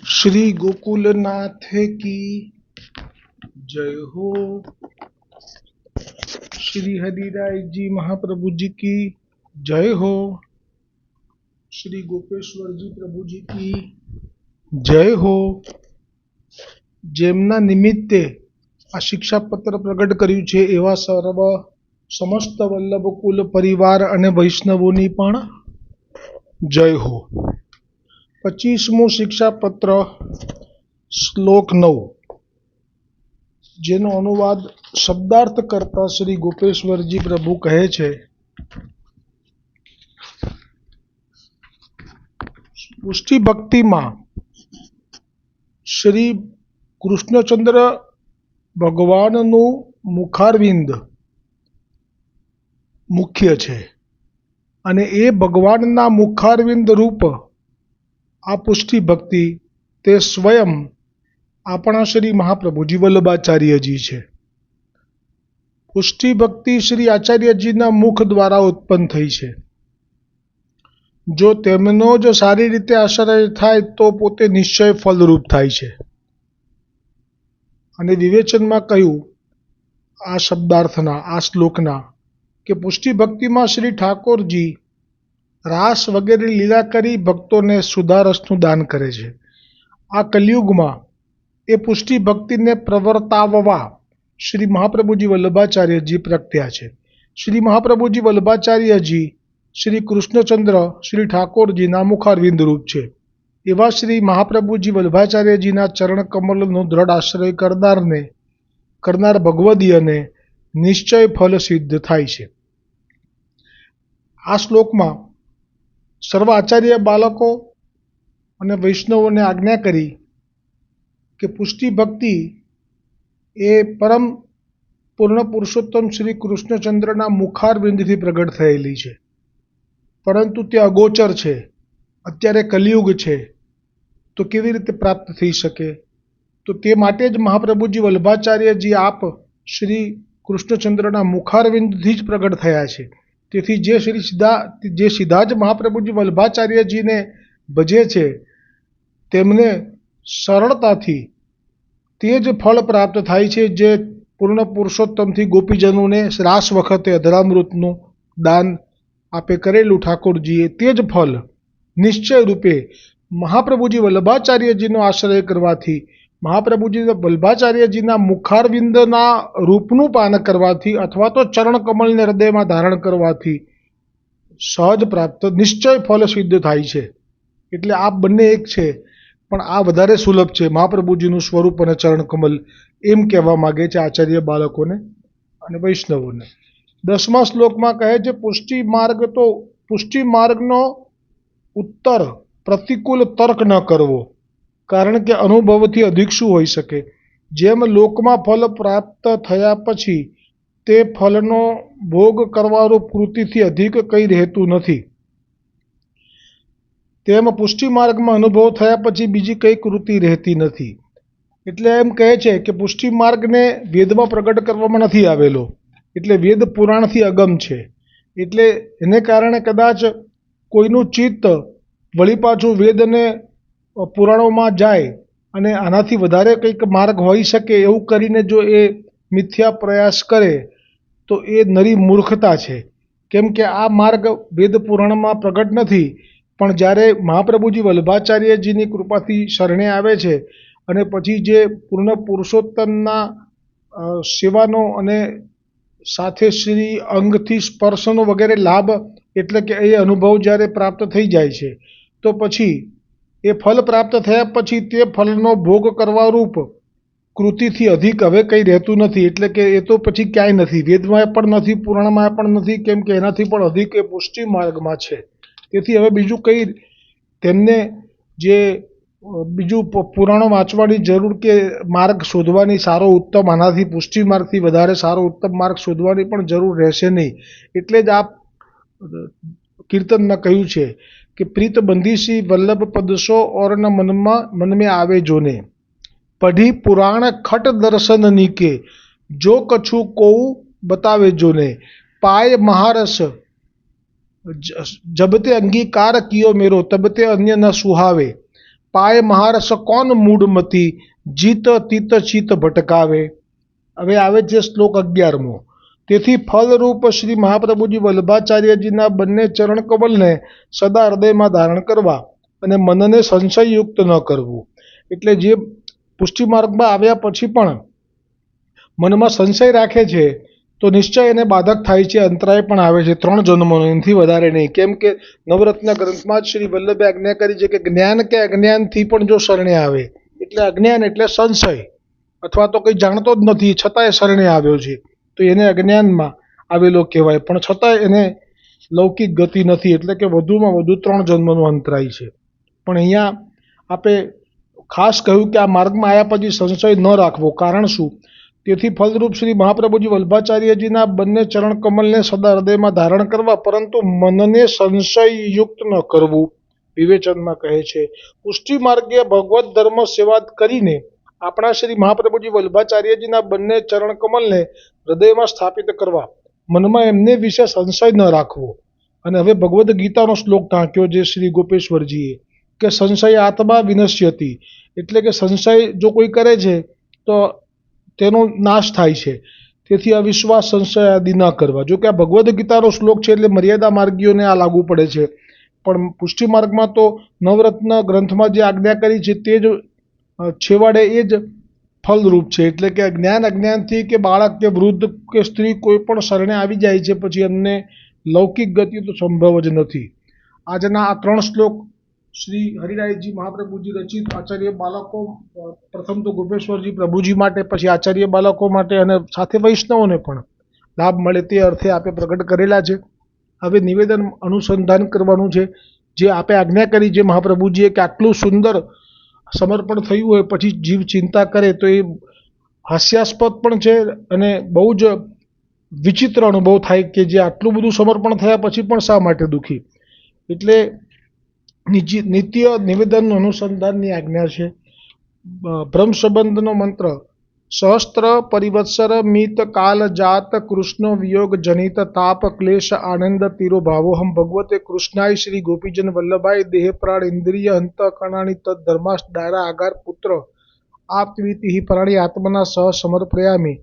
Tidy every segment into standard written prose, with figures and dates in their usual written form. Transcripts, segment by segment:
श्री गोकुलनाथ की जय हो। श्री हरिराय जी महाप्रभु जी की जय हो। श्री गोपेश्वर जी प्रभु जी की जय हो। જેમના નિમિત્તે આ શિક્ષાપત્ર પ્રગટ કર્યું છે એવા સમસ્ત વલ્લભ કુલ પરિવાર અને વૈષ્ણવોની પણ જય હો। 25મું શિક્ષાપત્ર શ્લોક 9, જેનો અનુવાદ શબ્દાર્થ કરતા શ્રી ગોપેશ્વરજી પ્રભુ કહે છે, પુષ્ટિ ભક્તિમાં શ્રી કૃષ્ણચંદ્ર ભગવાનનું મુખારવિંદ મુખ્ય છે અને એ ભગવાનના મુખારવિંદ રૂપ આ પુષ્ટિ ભક્તિ તે સ્વયં આપણા શ્રી મહાપ્રભુજી વલ્લભાચાર્યજી છે। પુષ્ટિ ભક્તિ શ્રી આચાર્યજીના મુખ દ્વારા ઉત્પન્ન થઈ છે। જો તેમનો જ સારી રીતે આશ્રય થાય તો પોતે નિશ્ચય ફલરૂપ થાય છે। અને વિવેચનમાં કહ્યું આ શબ્દાર્થના, આ શ્લોકના, કે પુષ્ટિ ભક્તિમાં શ્રી ઠાકોરજી રાસ વગેરે લીલા કરી ભક્તોને સુધારસનું દાન કરે છે। આ કલિયુગમાં એ પુષ્ટિ ભક્તિને પ્રવર્તાવવા શ્રી મહાપ્રભુજી વલ્લભાચાર્યજી પ્રગટ્યા છે। શ્રી મહાપ્રભુજી વલ્લભાચાર્યજી શ્રી કૃષ્ણચંદ્ર શ્રી ઠાકોરજીના મુખારવિંદ રૂપ છે। એવા શ્રી મહાપ્રભુજી વલ્લભાચાર્યજીના ચરણ કમલનો દ્રઢ આશ્રય કરનાર ભગવદીયને નિશ્ચય ફલ સિદ્ધ થાય છે। આ શ્લોકમાં સર્વ આચાર્ય બાલકો અને વૈષ્ણવોને આજ્ઞા કરી કે પુષ્ટિ ભક્તિ એ પરમ પૂર્ણ પુરુષોત્તમ શ્રી કૃષ્ણચંદ્રના મુખારવિંદથી પ્રગટ થયેલી છે, પરંતુ તે અગોચર છે। અત્યારે કલિયુગ છે તો કેવી રીતે પ્રાપ્ત થઈ શકે? તો તે માટે જ મહાપ્રભુજી વલ્લભાચાર્યજી આપ શ્રી કૃષ્ણચંદ્રના મુખારવિંદથી જ પ્રગટ થયા છે। તેથી જે સીધા જ મહાપ્રભુજી વલ્લભાચાર્યજીને ભજે છે તેમને સરળતાથી તે જ ફળ પ્રાપ્ત થાય છે જે પૂર્ણ પુરુષોત્તમથી ગોપીજનોને રાસ વખતે અધરામૃતનું દાન આપે કરેલું ઠાકોરજીએ, તે જ ફળ નિશ્ચય રૂપે મહાપ્રભુજી વલ્લભાચાર્યજીનો આશ્રય કરવાથી, મહાપ્રભુજી વલ્લભાચાર્યજીના મુખારવિંદના રૂપનું પાન કરવાથી અથવા તો ચરણ કમલને હૃદયમાં ધારણ કરવાથી સહજ પ્રાપ્ત નિશ્ચય ફલ સિદ્ધ થાય છે। એટલે આ બંને એક છે, પણ આ વધારે સુલભ છે, મહાપ્રભુજીનું સ્વરૂપ અને ચરણ કમલ, એમ કહેવા માગે છે આચાર્ય બાળકોને અને વૈષ્ણવોને। 10મા શ્લોકમાં કહે છે, પુષ્ટિ માર્ગનો ઉત્તર પ્રતિકૂળ તર્ક ન કરવો, કારણ કે અનુભવથી અધિક શું હોઈ શકે? જેમ લોકમાં ફલ પ્રાપ્ત થયા પછી તે ફલનો ભોગ કરવારૂપ કૃતિથી અધિક કંઈ રહેતું નથી, તેમ પુષ્ટિ માર્ગમાં અનુભવ થયા પછી બીજી કઈ કૃતિ રહેતી નથી। એટલે એમ કહે છે કે પુષ્ટિ માર્ગને વેદમાં પ્રગટ કરવામાં નથી આવેલો, એટલે વેદ પુરાણથી અગમ છે, એટલે એને કારણે કદાચ કોઈનું ચિત્ત વળી પાછું વેદ અને પુરાણોમાં જાય અને આનાથી વધારે કંઈક માર્ગ હોઈ શકે એવું કરીને જો એ મિથ્યા પ્રયાસ કરે તો એ નરી મૂર્ખતા છે। કેમ કે આ માર્ગ વેદ પુરાણમાં પ્રગટ નથી, પણ જ્યારે મહાપ્રભુજી વલ્લભાચાર્યજીની કૃપાથી શરણે આવે છે અને પછી જે પૂર્ણ પુરુષોત્તમના સેવાનો અને સાથે શ્રી અંગથી સ્પર્શનો વગેરે લાભ, એટલે કે એ અનુભવ જ્યારે પ્રાપ્ત થઈ જાય છે તો પછી એ ફલ પ્રાપ્ત થયા પછી તે ફલનો ભોગ કરવા રૂપ કૃતિથી અધિક હવે કંઈ રહેતું નથી, એટલે કે એ તો પછી ક્યાંય નથી, વેદમાં પણ નથી, પુરાણમાં પણ નથી, કેમ કે એનાથી પણ અધિક એ પુષ્ટિ માર્ગમાં છે। તેથી હવે બીજું કંઈ તેમને જે બીજું પુરાણો વાંચવાની જરૂર કે માર્ગ શોધવાની સારો ઉત્તમ, આનાથી પુષ્ટિ માર્ગથી વધારે સારો ઉત્તમ માર્ગ શોધવાની પણ જરૂર રહેશે નહીં। એટલે જ આ કીર્તનમાં કહ્યું છે કે પ્રીત બંધીસી વલ્લભ પદસો ઓર ન મન में આવે જોને, પઢી પુરાણ ખટ દર્શન નીકે, જો કછું કોઉ બતાવે જોને, પાય મહારસ જબ તે અંગીકાર કિયો મેરો, તબ તે અન્ય ન સુહાવે। પાય મહારસ કોણ મૂળમતી, જીત તીત ચિત ભટકાવે. હવે આવે છે શ્લોક 11મો. તેથી ફલરૂપ શ્રી મહાપ્રભુજી વલ્લભાચાર્યજીના બંને ચરણ કમલને સદા હૃદયમાં ધારણ કરવા અને મનને સંશયયુક્ત ન કરવું. એટલે જે પુષ્ટિ માર્ગમાં આવ્યા પછી પણ મનમાં સંશય રાખે છે તો નિશ્ચય એને બાધક થાય છે, અંતરાય પણ આવે છે 3 જન્મનો, એનાથી વધારે નહીં. કેમ કે નવરત્ન ગ્રંથમાં જ શ્રી વલ્લભે આજ્ઞા કરી છે કે જ્ઞાન કે અજ્ઞાનથી પણ જો શરણે આવે, એટલે અજ્ઞાન એટલે સંશય અથવા તો કંઈ જાણતો જ નથી છતાંય શરણે આવ્યો છે તો એને અજ્ઞાનમાં આવેલો કહેવાય. પણ છતાંય એને લૌકિક ગતિ નથી, એટલે કે વધુમાં વધુ 3 જન્મનો અંતરાય છે. પણ અહીંયા આપણે ખાસ કહ્યું કે આ માર્ગમાં આવ્યા પછી સંશય ન રાખવો. કારણ શું? તેથી ફલરૂપ શ્રી મહાપ્રભુજી વલ્લભાચાર્યજીના બંને ચરણ કમલને સદા હૃદયમાં ધારણ કરવા, પરંતુ મનને સંશયયુક્ત ન કરવું. વિવેચનમાં કહે છે, પુષ્ટિ માર્ગે ભગવત ધર્મ સેવા કરીને આપણા શ્રી મહાપ્રભુજી વલ્લભાચાર્યજીના બંને ચરણ કમલને હૃદયમાં સ્થાપિત કરવા, મનમાં એમને વિશે સંશય ન રાખવો. અને હવે ભગવદ્ ગીતાનો શ્લોક ટાંક્યો છે શ્રી ગોપેશ્વરજીએ કે સંશય આત્મા વિનશ્યતિ, એટલે કે સંશય જો કોઈ કરે છે તો તેનો નાશ થાય છે. તેથી અવિશ્વાસ, સંશય આદિ ન કરવા. જો કે આ ભગવદ્ ગીતાનો શ્લોક છે એટલે મર્યાદા માર્ગીઓને આ લાગુ પડે છે, પણ પુષ્ટિ માર્ગમાં તો નવરત્ન ગ્રંથમાં જે આજ્ઞા કરી છે તે જ છેવાડે એ જ ફલરૂપ છે. એટલે કે જ્ઞાન અજ્ઞાનથી કે બાળક કે વૃદ્ધ કે સ્ત્રી કોઈ પણ શરણે આવી જાય છે પછી એમને લૌકિક ગતિ તો સંભવ જ નથી. આજના આ 3 શ્લોક શ્રી હરિરાયજી મહાપ્રભુજી રચિત આચાર્ય બાળકો, પ્રથમ તો ગોપેશ્વરજી પ્રભુજી માટે, પછી આચાર્ય બાળકો માટે અને સાથે વૈષ્ણવોને પણ લાભ મળે તે અર્થે આપે પ્રગટ કરેલા છે. હવે નિવેદન અનુસંધાન કરવાનું છે. જે આપે આજ્ઞા કરી છે મહાપ્રભુજીએ કે આટલું સુંદર સમર્પણ થયું હોય પછી જીવ ચિંતા કરે તો એ હાસ્યાસ્પદ પણ છે અને બહુ જ વિચિત્ર અનુભવ થાય કે જે આટલું બધું સમર્પણ થયા પછી પણ શા માટે દુઃખી. એટલે નિત્ય નિવેદન અનુસંધાનની આજ્ઞા છે. બ્રહ્મ સંબંધનો મંત્ર, સહસ્ત્ર પરિવત્સર મિત કાલ જાત કૃષ્ણ વિયોગ જનિત તાપ ક્લેશ આનંદ તીરો ભાવોહમ ભગવતે કૃષ્ણાય શ્રી ગોપીજન વલ્લભાય દેહ પ્રાણ ઇન્દ્રિય અંત કણાની તદ ધર્માસ દારા આગાર પુત્ર આપવીતિ પ્રાણી આત્મના સહ સમર્પયામી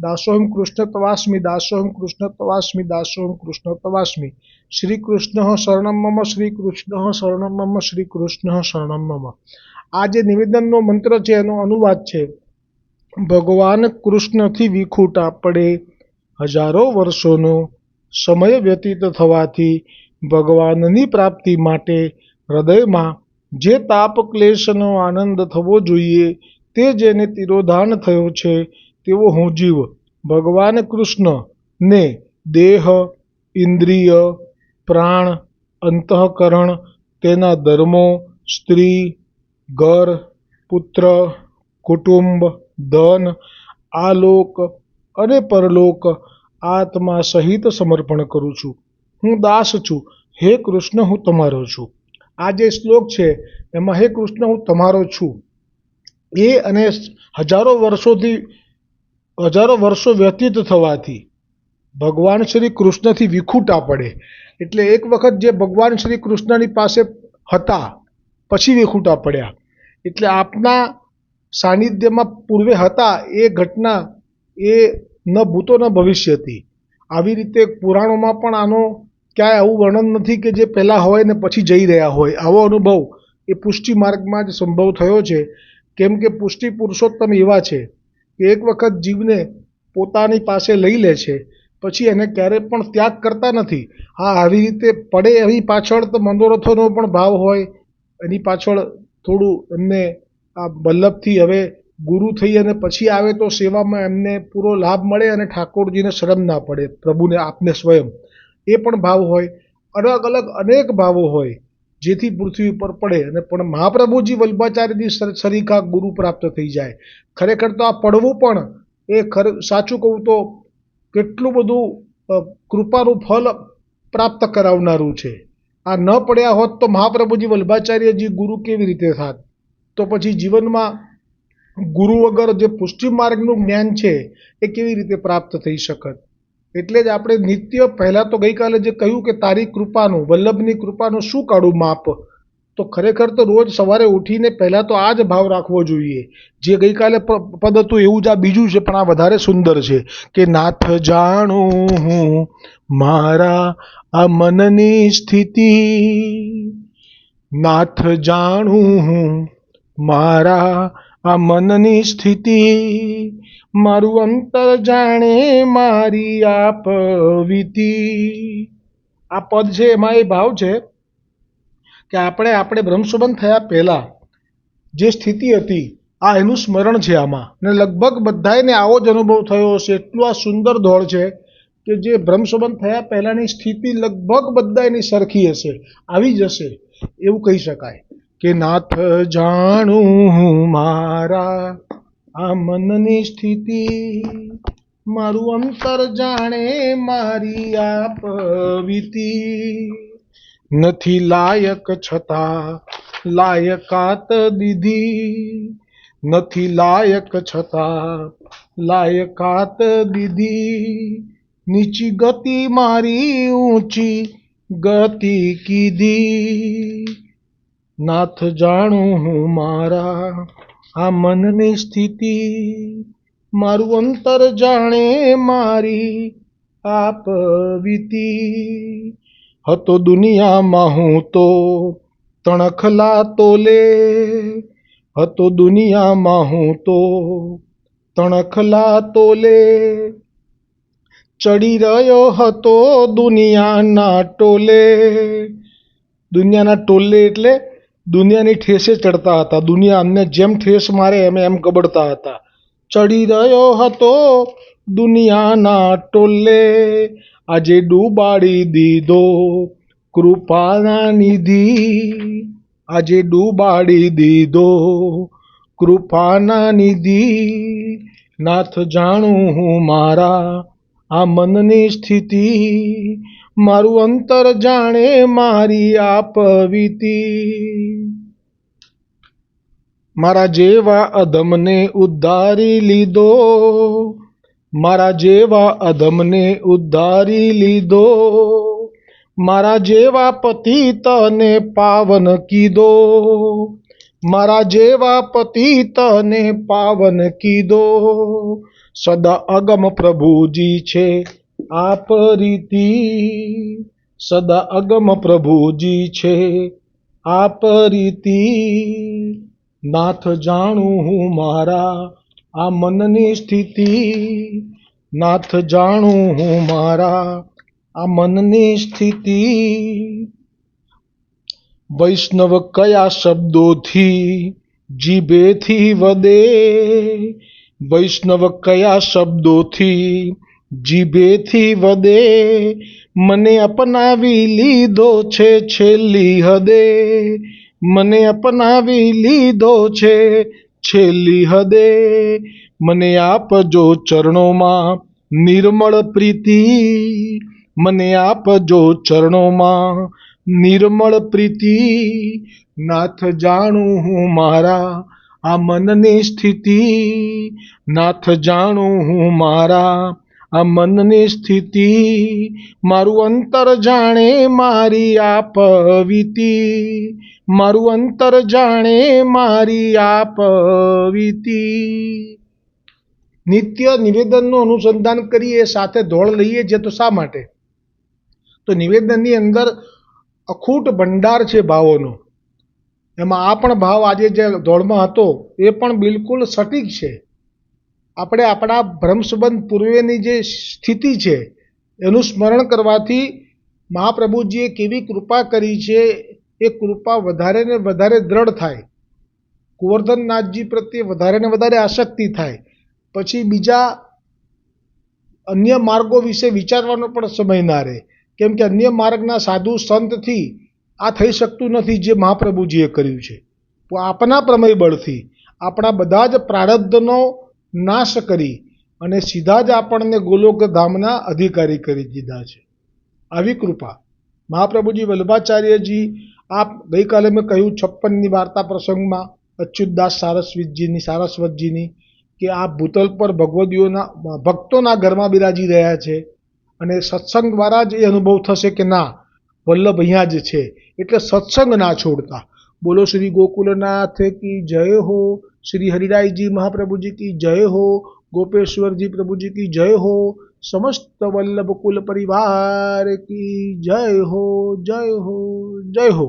દાસોહમ કૃષ્ણ તવાસ્મી દાસોહમ કૃષ્ણ તવાસ્મી દાસોહમ કૃષ્ણ તવાસ્મી શ્રી કૃષ્ણ શરણમ મમ શ્રી કૃષ્ણ શરણમ મમ શ્રી કૃષ્ણ શરણમ મમ. આ જે નિવેદનનો મંત્ર છે એનો અનુવાદ છે, ભગવાન કૃષ્ણથી વિખૂટા પડે હજારો વર્ષોનો સમય વ્યતીત થવાથી ભગવાનની પ્રાપ્તિ માટે હૃદયમાં જે તાપ ક્લેશનો આનંદ થવો જોઈએ તે જેને તિરોધાન થયો છે તેવો હું જીવ ભગવાન કૃષ્ણને દેહ, ઇન્દ્રિય, પ્રાણ, અંતઃકરણ, તેના ધર્મો, સ્ત્રી, ઘર, પુત્ર, કુટુંબ, ધન, આલોક અને પરલોક આત્મા સહિત સમર્પણ કરું છું. હું દાસ છું, હે કૃષ્ણ હું તમારો છું. આ જે શ્લોક છે એમાં હે કૃષ્ણ હું તમારો છું એ અને હજારો વર્ષો વ્યતીત થવાથી ભગવાન શ્રી કૃષ્ણથી વિખૂટા પડે, એટલે એક વખત જે ભગવાન શ્રી કૃષ્ણની પાસે હતા પછી વિખૂટા પડ્યા, એટલે આપના સાનિધ્યમાં પૂર્વે હતા એ ઘટના એ ન ભૂતો ન ભવિષ્યથી. આવી રીતે પુરાણોમાં પણ આનો ક્યાંય આવું વર્ણન નથી કે જે પહેલાં હોય ને પછી જઈ રહ્યા હોય. આવો અનુભવ એ પુષ્ટિ માર્ગમાં જ સંભવ થયો છે. કેમ કે પુષ્ટિ પુરુષોત્તમ એવા છે કે એક વખત જીવને પોતાની પાસે લઈ લે છે પછી એને ક્યારેય પણ ત્યાગ કરતા નથી. હા, આવી રીતે પડે એની પાછળ તો મંદોરથોનો પણ ભાવ હોય, એની પાછળ થોડું એમને આ વલ્લભથી હવે ગુરુ થઈ અને પછી આવે તો સેવામાં એમને પૂરો લાભ મળે અને ઠાકોરજીને શરમ ના પડે, પ્રભુને આપને સ્વયં, એ પણ ભાવ હોય. અલગ અલગ અનેક ભાવો હોય જેથી પૃથ્વી ઉપર પડે અને પણ મહાપ્રભુજી વલ્લભાચાર્યજી સરીખા ગુરુ પ્રાપ્ત થઈ જાય. ખરેખર તો આ પડવું પણ એ સાચું કહું તો કેટલું બધું કૃપાનું ફલ પ્રાપ્ત કરાવનારું છે. આ ન પડ્યા હોત તો મહાપ્રભુજી વલ્લભાચાર્યજી ગુરુ કેવી રીતે થાત? તો પછી જીવનમાં ગુરુ વગર જે પુષ્ટિ માર્ગનું જ્ઞાન છે એ કેવી રીતે પ્રાપ્ત થઈ શકત? એટલે જ આપણે નિત્ય, પહેલાં તો ગઈકાલે જે કહ્યું કે તારી કૃપાનું, વલ્લભની કૃપાનું શું કાઢું માપ, તો તો ખરેખર તો રોજ સવારે ઉઠીને પહેલાં તો આ જ ભાવ રાખવો જોઈએ. જે ગઈકાલે પદ હતું એવું જ આ બીજું છે, પણ આ વધારે સુંદર છે કે નાથ જાણું હું મારા આ મનની સ્થિતિ, નાથ જાણું હું મારા આ મનની સ્થિતિ, મારું અંતર જાણે મારી આપ વીતી. આ પદ છે એમાં એ ભાવ છે કે આપણે બ્રહ્મસંબંધ થયા પહેલાં જે સ્થિતિ હતી આ એનું સ્મરણ છે આમાં, ને લગભગ બધાને આવો જ અનુભવ થયો હશે. એટલું આ સુંદર દોડ છે કે જે બ્રહ્મસંબંધ થયા પહેલાંની સ્થિતિ લગભગ બધા એની સરખી હશે, આવી જ હશે એવું કહી શકાય કે નાથ જાણું હું મારા આ મનની સ્થિતિ, મારું અંતર જાણે મારી આપ વીતી, નથી લાયક છતાં લાયકાત દીધી, નથી લાયક છતાં લાયકાત દીધી, નીચી ગતિ મારી ઊંચી ગતિ કીધી, નાથ જાણું હું મારા આ મનની સ્થિતિ, મારું અંતર જાણે મારી આપ વીતી. હતો દુનિયામાં હું તો તણખલા તોલે, હતો દુનિયામાં હું તો તણખલા તોલે, ચડી રહ્યો હતો દુનિયાના ટોલે. દુનિયાના ટોલે એટલે દુનિયાની ઠેસે ચડતા હતા, દુનિયા અમને જેમ ઠેસ મારે એમ ગબડતા હતા. ચડી રહ્યો હતો દુનિયાના ટોલે, આજે ડૂબાડી દીધો કૃપાના નિધિ, આજે ડૂબાડી દીધો કૃપાના નિધિ, નાથ જાણું હું મારા આ મનની સ્થિતિ, મારું અંતર જાણે મારી આપ વીતી. મારા જેવા અધમને ઉદ્ધારી લીધો, મારા જેવા અધમને ઉદ્ધારી લીધો, મારા જેવા પતિતને પાવન કીધો, મારા જેવા પતિતને પાવન કીધો, સદા અગમ પ્રભુજી છે આપ રીતિ, સદા અગમ પ્રભુજી છે આપ રીતિ, નાથ જાણું હું મારા આ મનની સ્થિતિ, નાથ જાણું હું મારા આ મનની સ્થિતિ. વૈષ્ણવ કયા શબ્દોથી જીભેથી વદે, વૈષ્ણવ કયા શબ્દોથી જીભેથી વદે, મને અપનાવી લીધો છે છેલ્લી હદે, મને અપનાવી લીધો છે છેલ્લી હદે, મને આપજો ચરણોમાં નિર્મળ પ્રીતિ, મને આપજો ચરણોમાં નિર્મળ પ્રીતિ, નાથ જાણું હું મારા આ મનની સ્થિતિ, નાથ જાણું હું મારા આ મનની સ્થિતિ, મારું અંતર જાણે મારી આપ વીતી, મારું અંતર જાણે મારી આપ વીતી. નિત્ય નિવેદનનું અનુસંધાન કરીએ, સાથે ધોળ લઈએ છીએ તો શા માટે? તો નિવેદનની અંદર અખૂટ ભંડાર છે ભાવોનો. એમાં આ પણ ભાવ આજે જે ધોળમાં હતો એ પણ બિલકુલ સટીક છે. આપણે આપણા બ્રહ્મસંબંધ પૂર્વેની જે સ્થિતિ છે એનું સ્મરણ કરવાથી મહાપ્રભુજીએ કેવી કૃપા કરી છે એ કૃપા વધારે ને વધારે દ્રઢ થાય, ગોવર્ધનનાથજી પ્રત્યે વધારે ને વધારે આસક્તિ થાય. પછી બીજા અન્ય માર્ગો વિશે વિચારવાનો પણ સમય ના રહે, કેમ કે અન્ય માર્ગના સાધુ સંતથી આ થઈ શકતું નથી જે મહાપ્રભુજીએ કર્યું છે. તો આપના પ્રમેય બળથી આપણા બધા જ પ્રારબ્ધનો નાશ કરી અને સીધા જ આપણને ગોલોક ધામના અધિકારી કરી દીધા છે. આવી કૃપા મહાપ્રભુજી વલ્લભાચાર્યજી, આપ ગઈકાલે મેં કહ્યું 56ની વાર્તા પ્રસંગમાં અચ્યુતદાસ સારસ્વતજીની કે આ ભૂતલ પર ભગવદીઓના ભક્તોના ઘરમાં બિરાજી રહ્યા છે અને સત્સંગ દ્વારા જ એ અનુભવ થશે કે ના વલ્લભ અહીંયા જ છે. એટલે સત્સંગ ના છોડતા, बोलो श्री गोकुलनाथ की जय हो, श्री हरिराय जी महाप्रभु जी की जय हो, गोपेश्वर जी प्रभु जी की जय हो, समस्त वल्लभ कुल परिवार की जय हो, जय हो, जय हो।